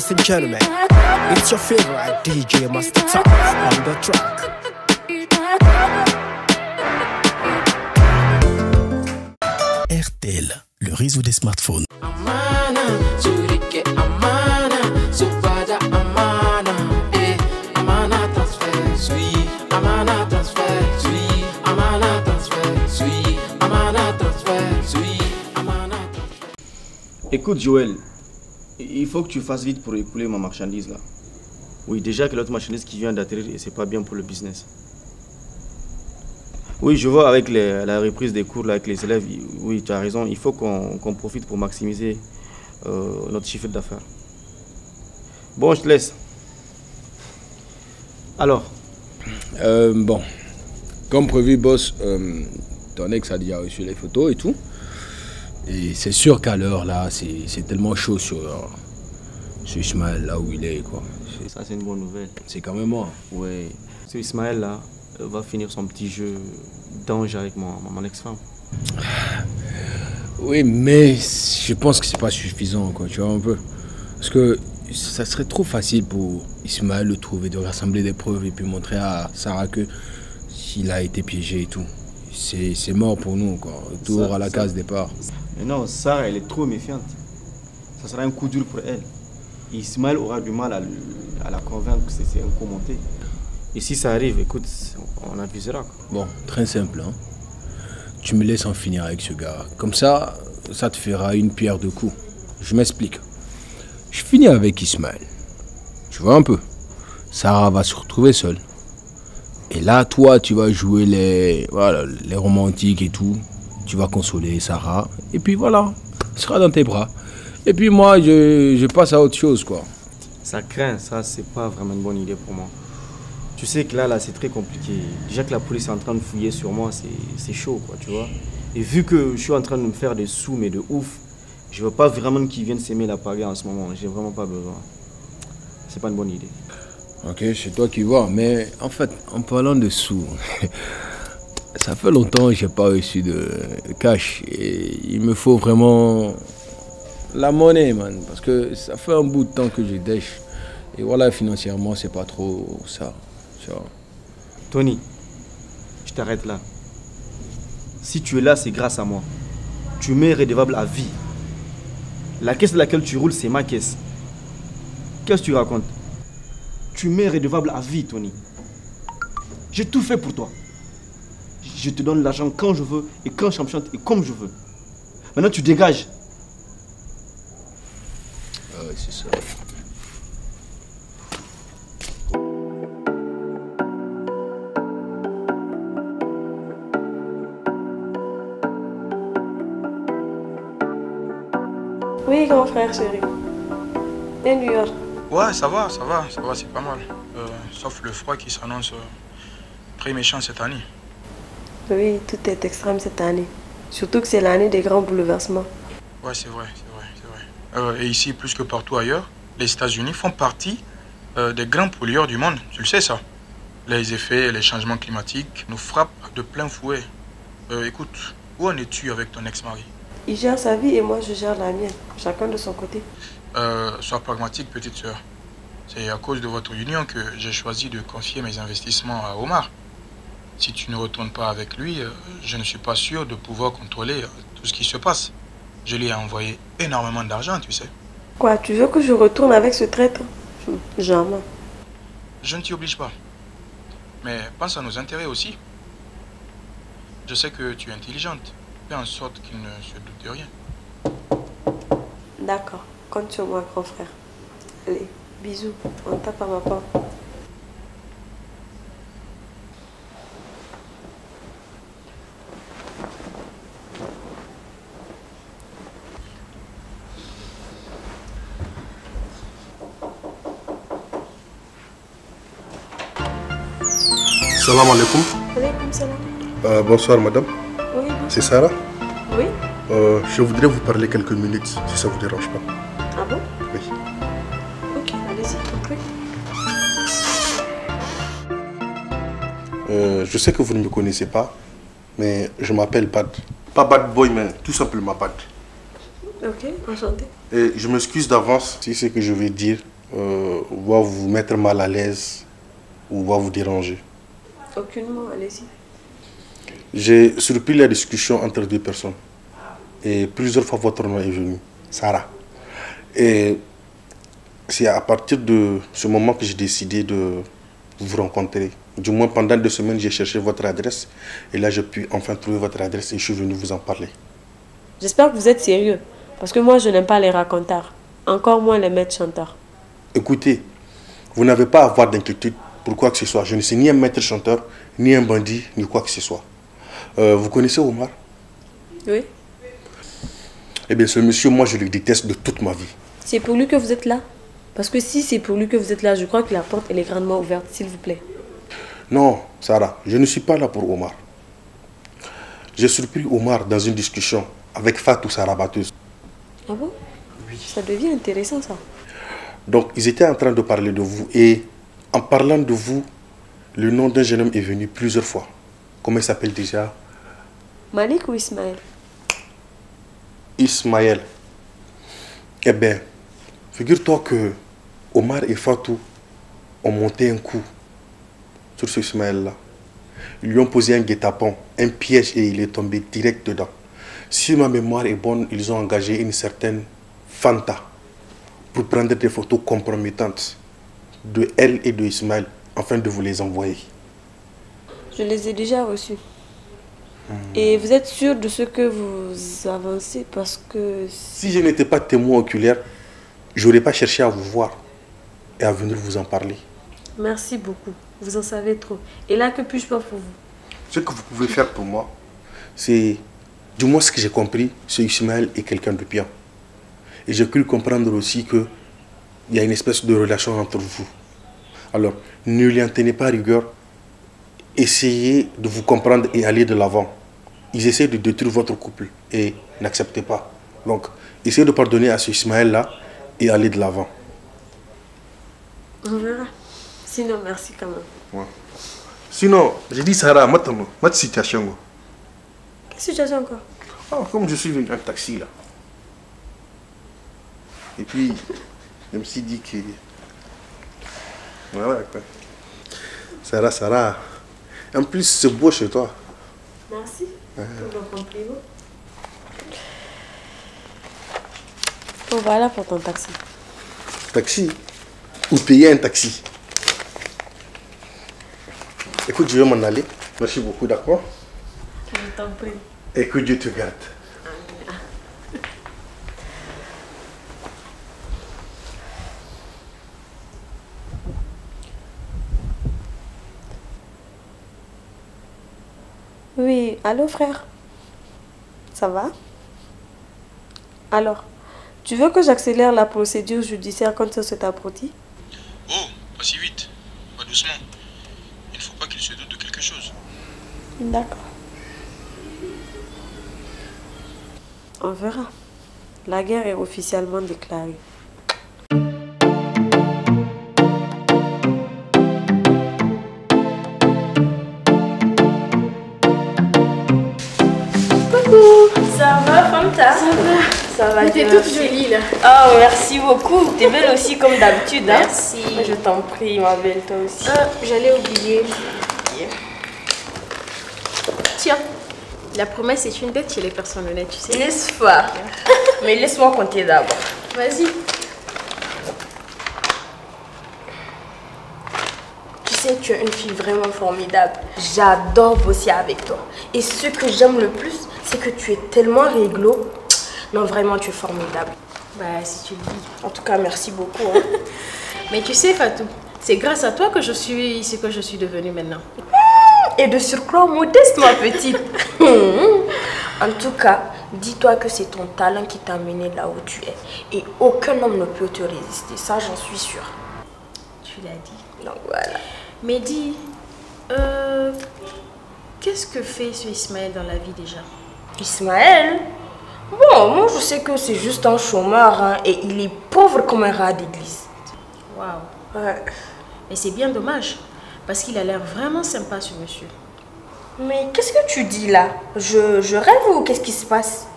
Ladies and gentlemen, it's your favorite DJ Master Top on the track. RTL, le réseau des smartphones. Écoute Joël, il faut que tu fasses vite pour écouler ma marchandise là. Oui, déjà que l'autre marchandise qui vient d'atterrir et c'est pas bien pour le business. Oui, je vois avec la reprise des cours là, avec les élèves, oui, tu as raison, il faut qu'on profite pour maximiser notre chiffre d'affaires. Bon, je te laisse. Alors bon, comme prévu, boss, ton ex a déjà reçu les photos et tout. Et c'est sûr qu'à l'heure là, c'est tellement chaud sur Ismaël là où il est quoi. Ça c'est une bonne nouvelle. C'est quand même moi. Oui, ce Ismaël là va finir son petit jeu d'ange avec mon ex-femme. Oui, mais je pense que c'est pas suffisant quoi, tu vois un peu. Parce que ça serait trop facile pour Ismaël de trouver, de rassembler des preuves et puis montrer à Sarah que s'il a été piégé et tout. C'est mort pour nous quoi. Retour à la case départ. Mais non, Sarah elle est trop méfiante. Ça sera un coup dur pour elle. Ismaël aura du mal à la convaincre que c'est un coup monté. Et si ça arrive, écoute, on avisera. Bon, très simple. Hein. Tu me laisses en finir avec ce gars. Comme ça te fera une pierre deux coups. Je m'explique. Je finis avec Ismaël. Tu vois un peu. Sarah va se retrouver seule. Et là, toi, tu vas jouer les romantiques et tout. Tu vas consoler Sarah. Et puis voilà, elle sera dans tes bras. Et puis moi, je passe à autre chose, quoi. Ça craint, ça, c'est pas vraiment une bonne idée pour moi. Tu sais que là, c'est très compliqué. Déjà que la police est en train de fouiller sur moi, c'est chaud, quoi, tu vois. Et vu que je suis en train de me faire des sous, mais de ouf, je veux pas vraiment qu'ils viennent s'aimer la pagaie en ce moment. J'ai vraiment pas besoin. C'est pas une bonne idée. Ok, c'est toi qui vois. Mais en fait, en parlant de sous, ça fait longtemps que j'ai pas reçu de cash. Et il me faut vraiment la monnaie, man. Parce que ça fait un bout de temps que je dèche. Et voilà, financièrement, c'est pas trop ça. Tu vois. Tony, je t'arrête là. Si tu es là, c'est grâce à moi. Tu m'es redevable à vie. La caisse de laquelle tu roules, c'est ma caisse. Qu'est-ce que tu racontes? Tu m'es redevable à vie, Tony. J'ai tout fait pour toi. Je te donne l'argent quand je veux et quand je chante et comme je veux. Maintenant, tu dégages. Ah ouais, c'est ça. Oui, grand frère chéri. Et New York? Ouais, ça va, c'est pas mal. Sauf le froid qui s'annonce très méchant cette année. Oui, tout est extrême cette année. Surtout que c'est l'année des grands bouleversements. Ouais, c'est vrai. Et ici, plus que partout ailleurs, les États-Unis font partie des grands pollueurs du monde. Tu le sais, ça. Les effets et les changements climatiques nous frappent de plein fouet. Écoute, où en es-tu avec ton ex-mari? Il gère sa vie et moi je gère la mienne. Chacun de son côté. Sois pragmatique, petite sœur. C'est à cause de votre union que j'ai choisi de confier mes investissements à Omar. Si tu ne retournes pas avec lui, je ne suis pas sûr de pouvoir contrôler tout ce qui se passe. Je lui ai envoyé énormément d'argent, tu sais. Quoi, tu veux que je retourne avec ce traître? Jamais. Je ne t'y oblige pas. Mais pense à nos intérêts aussi. Je sais que tu es intelligente. Fais en sorte qu'il ne se doute de rien. D'accord, compte sur moi, grand frère. Allez, bisous, on tape à ma porte. Salam alaikum. Alaikum salam. Bonsoir madame. Oui, bonsoir. C'est Sarah? Oui. Je voudrais vous parler quelques minutes, si ça vous dérange pas. Ah bon? Oui. Ok, allez-y, entrez. Je sais que vous ne me connaissez pas, mais je m'appelle Bad. Pas Bad Boy, mais tout simplement Bad. Ok, enchanté. Et je m'excuse d'avance si ce que je vais dire va vous mettre mal à l'aise ou va vous déranger. Aucunement, allez-y. J'ai surpris la discussion entre deux personnes. Et plusieurs fois votre nom est venu, Sarah. Et c'est à partir de ce moment que j'ai décidé de vous rencontrer. Du moins pendant 2 semaines, j'ai cherché votre adresse. Et là, j'ai pu enfin trouver votre adresse et je suis venu vous en parler. J'espère que vous êtes sérieux. Parce que moi, je n'aime pas les racontars. Encore moins les maîtres chanteurs. Écoutez, vous n'avez pas à avoir d'inquiétude pour quoi que ce soit. Je ne suis ni un maître chanteur, ni un bandit, ni quoi que ce soit. Vous connaissez Omar? Oui. Eh bien, ce monsieur, moi, je le déteste de toute ma vie. C'est pour lui que vous êtes là? Parce que si c'est pour lui que vous êtes là, je crois que la porte, elle est grandement ouverte, s'il vous plaît. Non, Sarah, je ne suis pas là pour Omar. J'ai surpris Omar dans une discussion avec Fatou, sa rabatteuse. Ah bon? Oui. Ça devient intéressant, ça. Donc, ils étaient en train de parler de vous. Et en parlant de vous, le nom d'un jeune homme est venu plusieurs fois. Comment il s'appelle déjà? Malik ou Ismaël? Ismaël. Eh bien, figure-toi que Omar et Fatou ont monté un coup sur ce Ismaël-là. Ils lui ont posé un guet-apens, un piège et il est tombé direct dedans. Si ma mémoire est bonne, ils ont engagé une certaine Fanta pour prendre des photos compromettantes de elle et de Ismaël afin de vous les envoyer. Je les ai déjà reçus. Et vous êtes sûr de ce que vous avancez parce que... Si je n'étais pas témoin oculaire, je n'aurais pas cherché à vous voir et à venir vous en parler. Merci beaucoup. Vous en savez trop. Et là, que puis-je faire pour vous? Ce que vous pouvez faire pour moi, c'est... Du moins, ce que j'ai compris, c'est Ismaël est quelqu'un de bien. Et j'ai cru comprendre aussi qu'il y a une espèce de relation entre vous. Alors, ne lui en tenez pas rigueur. Essayez de vous comprendre et aller de l'avant. Ils essaient de détruire votre couple et n'acceptez pas. Donc, essayez de pardonner à ce Ismaël-là et aller de l'avant. On verra. Sinon, merci quand même. Ouais. Sinon, j'ai dit Sarah, maintenant, ma situation. Quelle situation encore? Oh, comme je suis venu en taxi là. Et puis, je me suis dit que... Voilà quoi. Sarah, Sarah. En plus, c'est beau chez toi. Merci pour vos compliments. Bon, voilà pour ton taxi. Taxi? Ou payer un taxi? Écoute, je vais m'en aller. Merci beaucoup, d'accord? Je t'en prie. Et que Dieu te garde. Oui, allô frère? Ça va? Alors, tu veux que j'accélère la procédure judiciaire contre cet abruti? Oh, pas si vite. Pas doucement. Il ne faut pas qu'il se doute de quelque chose. D'accord. On verra. La guerre est officiellement déclarée. Ça va, Fanta? Ça va, t'es toute jolie là. Oh, merci beaucoup. T'es belle aussi comme d'habitude. Hein? Merci. Je t'en prie, ma belle, toi aussi. J'allais oublier. Tiens, la promesse est une dette chez les personnes honnêtes, tu sais. N'est-ce pas? Mais laisse-moi compter d'abord. Vas-y. Tu sais, tu es une fille vraiment formidable. J'adore bosser avec toi. Et ce que j'aime le plus, c'est que tu es tellement réglo. Non, vraiment, tu es formidable. Bah, si tu le dis. En tout cas, merci beaucoup. Hein. Mais tu sais, Fatou, c'est grâce à toi que je suis ce que je suis devenue maintenant. Et de surcroît modeste, ma petite. En tout cas, dis-toi que c'est ton talent qui t'a mené là où tu es. Et aucun homme ne peut te résister. Ça, j'en suis sûre. Tu l'as dit. Donc voilà. Mais dis, qu'est-ce que fait ce Ismaël dans la vie déjà? Ismaël? Bon, moi je sais que c'est juste un chômeur hein, et il est pauvre comme un rat d'église. Waouh. Ouais. Et c'est bien dommage, parce qu'il a l'air vraiment sympa ce monsieur. Mais qu'est-ce que tu dis là? Je rêve ou qu'est-ce qui se passe?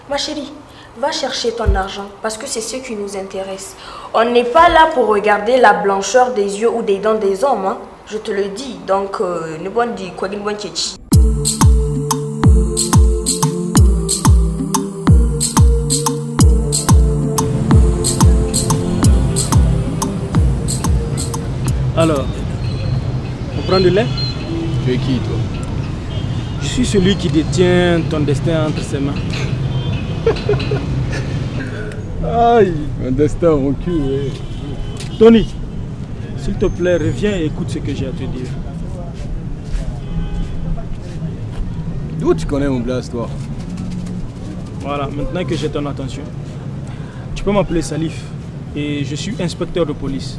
Ma chérie, Va chercher ton argent parce que c'est ce qui nous intéresse. On n'est pas là pour regarder la blancheur des yeux ou des dents des hommes, hein. Je te le dis. Donc, ne bon dit quoi qu'il bon tchéchi. Alors, on prend de lait? Tu es qui, toi? Je suis celui qui détient ton destin entre ses mains. Aïe, un destin en cul, oui. Tony, s'il te plaît, reviens et écoute ce que j'ai à te dire. D'où tu connais mon blast, toi? Voilà, maintenant que j'ai ton attention, tu peux m'appeler Salif et je suis inspecteur de police.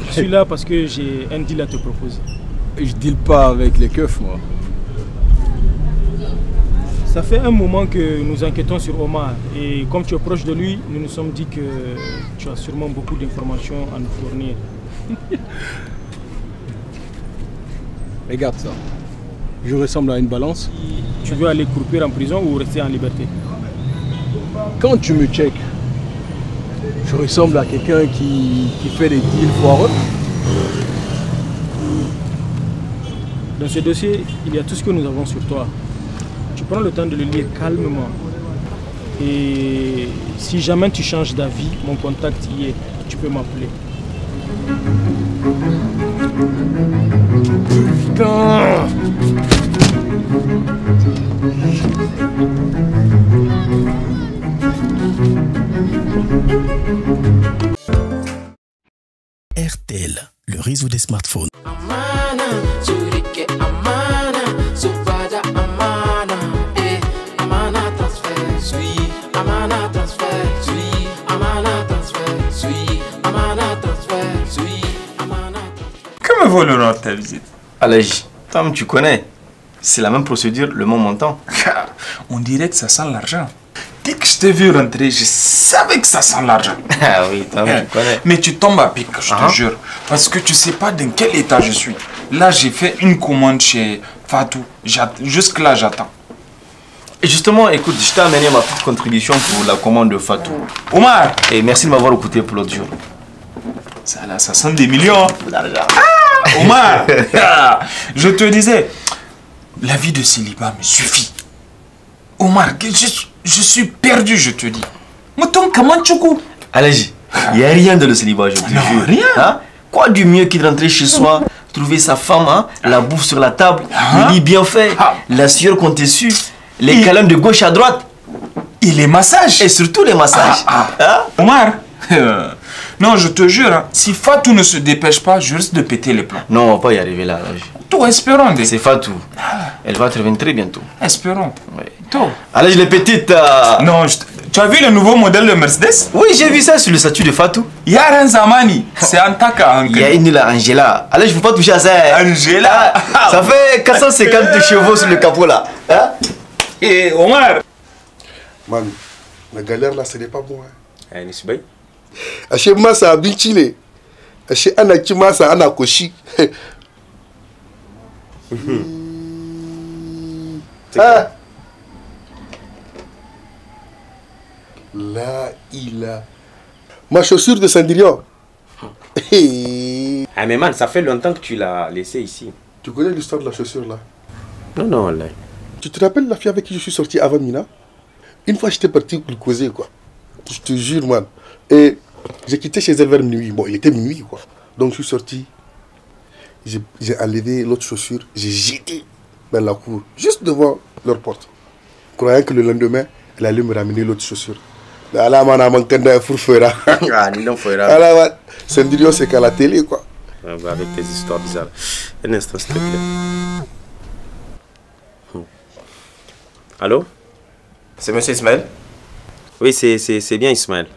Je suis là parce que j'ai un deal à te proposer. Je deal pas avec les keufs, moi. Ça fait un moment que nous enquêtons sur Omar et comme tu es proche de lui, nous nous sommes dit que tu as sûrement beaucoup d'informations à nous fournir. Regarde ça. Je ressemble à une balance. Tu veux aller croupir en prison ou rester en liberté? Quand tu me checkes, je ressemble à quelqu'un qui fait des deals foireux. Dans ce dossier, il y a tout ce que nous avons sur toi. Tu prends le temps de le lire calmement. Et si jamais tu changes d'avis, mon contact y est. Tu peux m'appeler. Putain! RTL, le réseau des smartphones. Que me vaut l'honneur de ta visite? Alaji, Tom, tu connais. C'est la même procédure, le même montant. On dirait que ça sent l'argent. Dès que je t'ai vu rentrer, je savais que ça sent l'argent. Ah oui, Tom, tu connais. Mais tu tombes à pic, je te jure. Parce que tu sais pas dans quel état je suis. Là, j'ai fait une commande chez Fatou. Jusque là, j'attends. Et justement, écoute, je t'ai amené ma petite contribution pour la commande de Fatou. Omar! Et merci de m'avoir écouté pour l'autre jour. Ça là, ça sent des millions. D'argent. Omar! Je te disais, la vie de célibat me suffit. Omar, je suis perdu, je te dis. Mouton, comment tu coupes? Alaji, il n'y a rien de le célibat, je te jure. Rien. Hein? Quoi du mieux que de rentrer chez soi, trouver sa femme, hein? La bouffe sur la table, le lit bien fait, la sueur qu'on t'essuie, les câlins de gauche à droite. Et les massages. Et surtout les massages. Hein? Omar, non, je te jure, hein, si Fatou ne se dépêche pas, je risque de péter les plombs. Non, on va pas y arriver là. Tout, espérons. C'est Fatou. Elle va te revenir très bientôt. Espérons. Oui. Tout. Allez, les petites. Non, tu as vu le nouveau modèle de Mercedes? Oui, j'ai vu ça sur le statut de Fatou. Yaren Zamani, c'est Antaka. Il y a une là, Angela. Allez, je ne peux pas toucher à ça. Angela. Ça fait 450 chevaux sur le capot là. Hein? Et Omar. Man, la galère là, ce n'est pas bon. Eh, Nisbay. Ache masa abinci ne. Ache ana ci masa ana koshi. Ah. Là, il a... Ma chaussure de Cendrillon. Ah mais man, ça fait longtemps que tu l'as laissé ici. Tu connais l'histoire de la chaussure là? Non, non, là. Tu te rappelles la fille avec qui je suis sorti avant Mina? Une fois j'étais parti pour le causer quoi. Je te jure man. Et j'ai quitté chez elle vers minuit. Bon, il était minuit quoi. Donc je suis sorti. J'ai enlevé l'autre chaussure. J'ai jeté dans la cour. Juste devant leur porte. Croyant que le lendemain, elle allait me ramener l'autre chaussure. Là, man, a manqué d'un fourfera. Ah, ni non, fourfera. Alors, Cendrillon, c'est qu'à la télé quoi. Avec tes histoires bizarres. Un instant, s'il te plaît. Allô? C'est monsieur Ismaël? Oui, c'est bien Ismaël.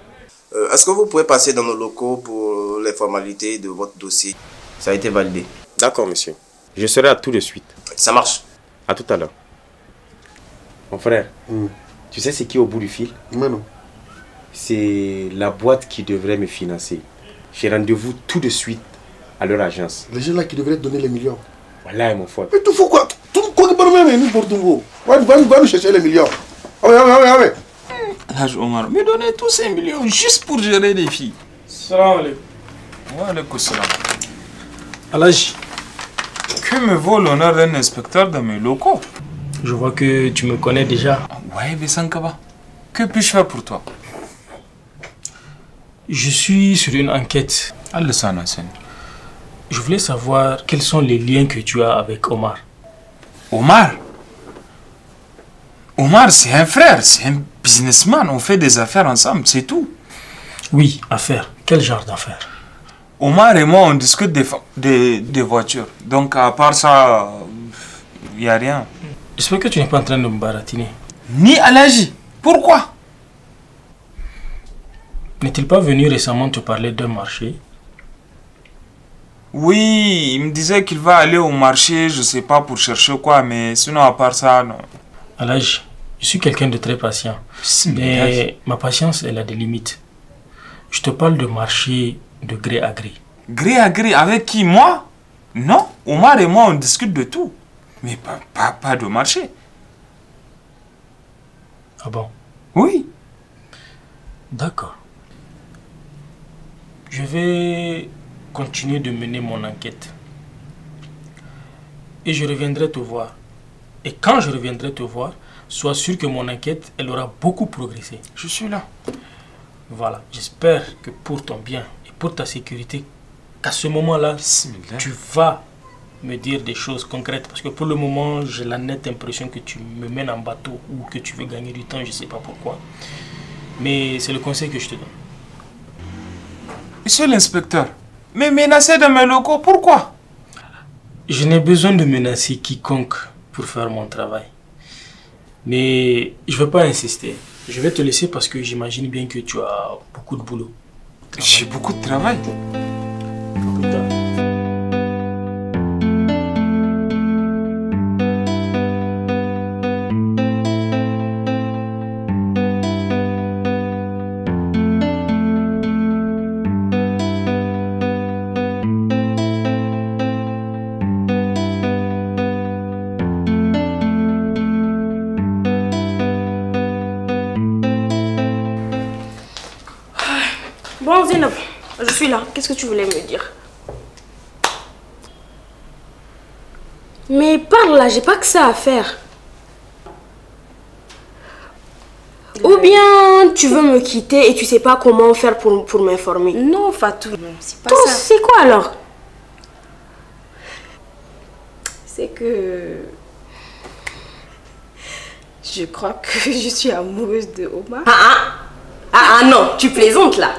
Est-ce que vous pouvez passer dans nos locaux pour les formalités de votre dossier? Ça a été validé. D'accord, monsieur. Je serai à tout de suite. Ça marche. À tout à l'heure. Mon frère, tu sais c'est qui au bout du fil? Mais non. C'est la boîte qui devrait me financer. J'ai rendez-vous tout de suite à leur agence. Les gens là qui devraient donner les millions. Voilà, mon frère. Mais tu fais quoi? Tu quoi que par même, nous pour Tungo. Va nous chercher les millions. Ah ouais. Haj Omar, me donner tous ces millions juste pour gérer les filles. Salam alaikum. Wa alaikum salam. Alaj, Que me vaut l'honneur d'un inspecteur dans mes locaux? je vois que tu me connais déjà. Ouais, Bessankaba. Que puis-je faire pour toi? Je suis sur une enquête. Allah s'en enseigne. Je voulais savoir quels sont les liens que tu as avec Omar. Omar? Omar, c'est un frère, c'est un businessman. On fait des affaires ensemble, c'est tout. Oui, affaires. Quel genre d'affaires? Omar et moi, on discute des voitures. Donc, à part ça, il n'y a rien. J'espère que tu n'es pas en train de me baratiner. Ni Alaji. Pourquoi? N'est-il pas venu récemment te parler d'un marché? Oui, il me disait qu'il va aller au marché, je sais pas pour chercher quoi, mais sinon, à part ça, non. Alaj, je suis quelqu'un de très patient. Mais ma patience, elle a des limites. Je te parle de marché de gré à gré. Gré à gré, avec qui? Moi? Non, Omar et moi, on discute de tout. Mais pas de marché. Ah bon? Oui. D'accord. Je vais continuer de mener mon enquête. Et je reviendrai te voir. Et quand je reviendrai te voir, sois sûr que mon enquête, elle aura beaucoup progressé. Je suis là. Voilà. J'espère que pour ton bien et pour ta sécurité, qu'à ce moment-là, tu vas me dire des choses concrètes. Parce que pour le moment, j'ai la nette impression que tu me mènes en bateau ou que tu veux gagner du temps, je ne sais pas pourquoi. Mais c'est le conseil que je te donne. Monsieur l'inspecteur, mais menacer dans mes locaux, pourquoi? Je n'ai besoin de menacer quiconque pour faire mon travail. Mais je ne vais pas insister. Je vais te laisser parce que j'imagine bien que tu as beaucoup de boulot. J'ai beaucoup de travail. Plus tard. Bon, Zainab, je suis là. Qu'est-ce que tu voulais me dire? Mais parle là, j'ai pas que ça à faire. Ou bien tu veux me quitter et tu sais pas comment faire pour m'informer? Non, Fatou, non, c'est pas Toi, ça. c'est quoi alors? C'est que... Je crois que je suis amoureuse de Omar. Ah non, tu plaisantes là.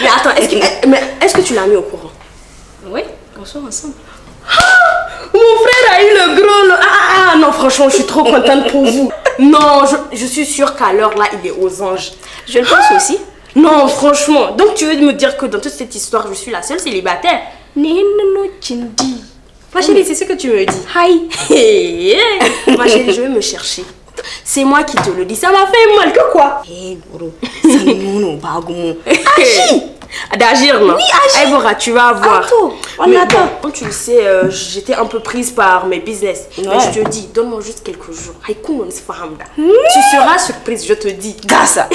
Mais attends, est-ce que tu l'as mis au courant? Oui, qu'on soit ensemble. Mon frère a eu le gros... Non, franchement, je suis trop contente pour vous. Non, je suis sûre qu'à l'heure là, il est aux anges. Je le pense aussi. Non, franchement. Donc tu veux me dire que dans toute cette histoire, je suis la seule célibataire? Non, Chindi. Ma chérie, c'est ce que tu me dis. Hi. Ma chérie, je vais me chercher. C'est moi qui te le dis. Ça m'a fait mal que quoi? Hé, gros. Ça nous pas goût. D'agir, non? Oui, agir. Aïbora, tu vas voir. On attend. Bon, tu le sais, j'étais un peu prise par mes business. Ouais. Mais je te dis, donne-moi juste quelques jours. Tu seras surprise, je te dis. Gassa.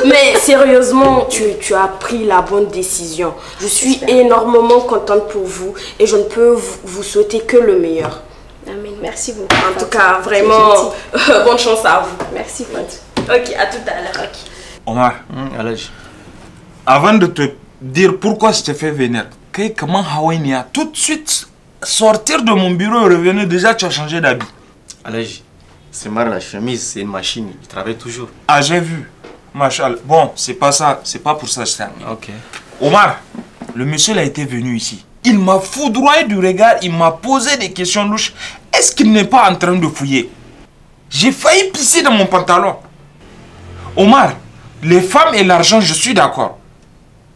Mais sérieusement, tu as pris la bonne décision. Je suis énormément contente pour vous et je ne peux vous souhaiter que le meilleur. Amen. Merci beaucoup. En tout cas, vraiment, bonne chance à vous. Merci, Fatou. Ok, à tout à l'heure. Omar, avant de te dire pourquoi je t'ai fait venir, comment Hawaii a tout de suite sortir de mon bureau et revenir, déjà tu as changé d'habit. Alaj, c'est marre la chemise, c'est une machine, il travaille toujours. Ah, j'ai vu. Machallah. Bon, c'est pas ça, c'est pas pour ça que je t'ai amené. Ok. Omar, le monsieur a été venu ici. Il m'a foudroyé du regard, il m'a posé des questions louches. Est-ce qu'il n'est pas en train de fouiller? J'ai failli pisser dans mon pantalon. Omar, les femmes et l'argent, je suis d'accord.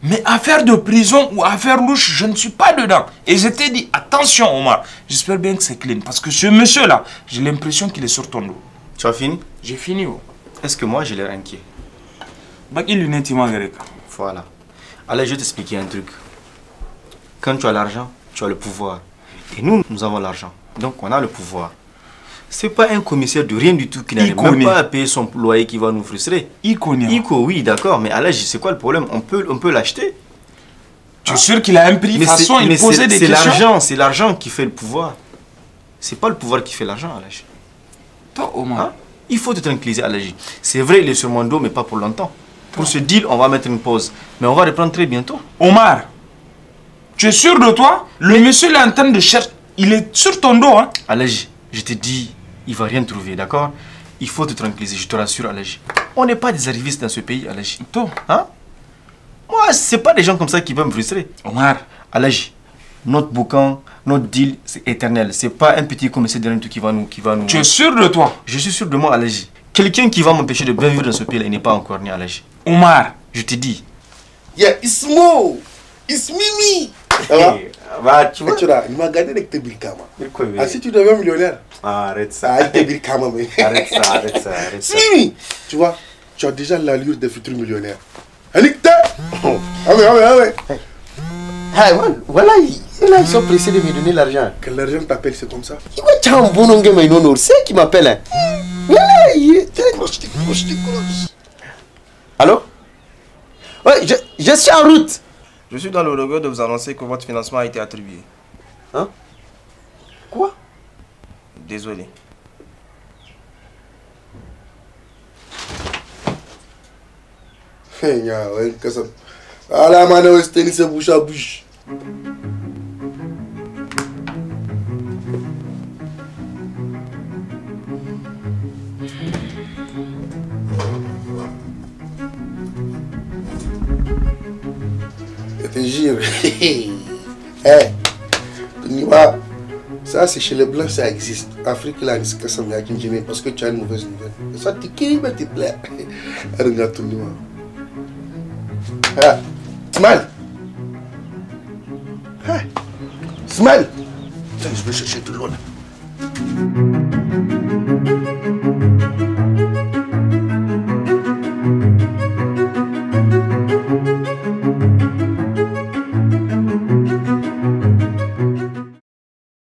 Mais affaire de prison ou affaire louche, je ne suis pas dedans. Et je t'ai dit, attention Omar, j'espère bien que c'est clean. Parce que ce monsieur-là, j'ai l'impression qu'il est sur ton dos. Tu as fini? J'ai fini. Oh. Est-ce que moi, j'ai l'air inquiet? Voilà. Allez, je vais t'expliquer un truc. Quand tu as l'argent, tu as le pouvoir. Et nous, nous avons l'argent. Donc, on a le pouvoir. C'est pas un commissaire de rien du tout qui n'arrive même pas à payer son loyer qui va nous frustrer. Iko, oui, d'accord, mais Alaj, c'est quoi le problème? On peut l'acheter. Tu es sûr qu'il a un prix? Façon, il posait des questions. C'est l'argent qui fait le pouvoir. C'est pas le pouvoir qui fait l'argent, Alaj. Toi, Omar. Il faut te tranquilliser, Alaj. C'est vrai, il est sur mon dos, mais pas pour longtemps. Pour ce deal, on va mettre une pause. Mais on va reprendre très bientôt. Omar, tu es sûr de toi? Le monsieur il est en train de chercher. Il est sur ton dos, hein? Alaj, je te dis, il va rien trouver, d'accord? Il faut te tranquilliser, je te rassure, Alaj. On n'est pas des arrivistes dans ce pays, Alaj. Toi? Hein? Moi, c'est pas des gens comme ça qui peuvent me frustrer. Omar. Alaj, notre boucan, notre deal, c'est éternel. C'est pas un petit commissaire de rien qui va nous... Tu es sûr de toi? Je suis sûr de moi, Alaj. Quelqu'un qui va m'empêcher de bien vivre dans ce pays-là, il n'est pas encore né, Alaj. Omar. Je te dis. Yeah, Ismo! It's Mimi! Bah, tu vois. Il m'a gardé avec tes Birkama. Ah, si tu deviens millionnaire. Arrête ça. Avec tes Birkama, mais. Arrête ça. Mimi! Tu vois, tu as déjà l'allure des futurs millionnaires. Anicta! Ah ouais. Voilà, ils sont pressés de me donner l'argent. Que l'argent t'appelle, c'est comme ça. Tu as un bon nom, c'est qui m'appelle. Allô? Ouais, je suis en route. Je suis dans le regret de vous annoncer que votre financement a été attribué. Hein? Quoi? Désolé. Ah, mano, c'est bouche à bouche. Je te jure. Ça, c'est chez les Blancs, ça existe. Afrique, là, c'est ça, parce que tu as une mauvaise nouvelle. Ça, tu te plaît. Regarde tout le monde. Smile. Smile. Je vais chercher tout le monde.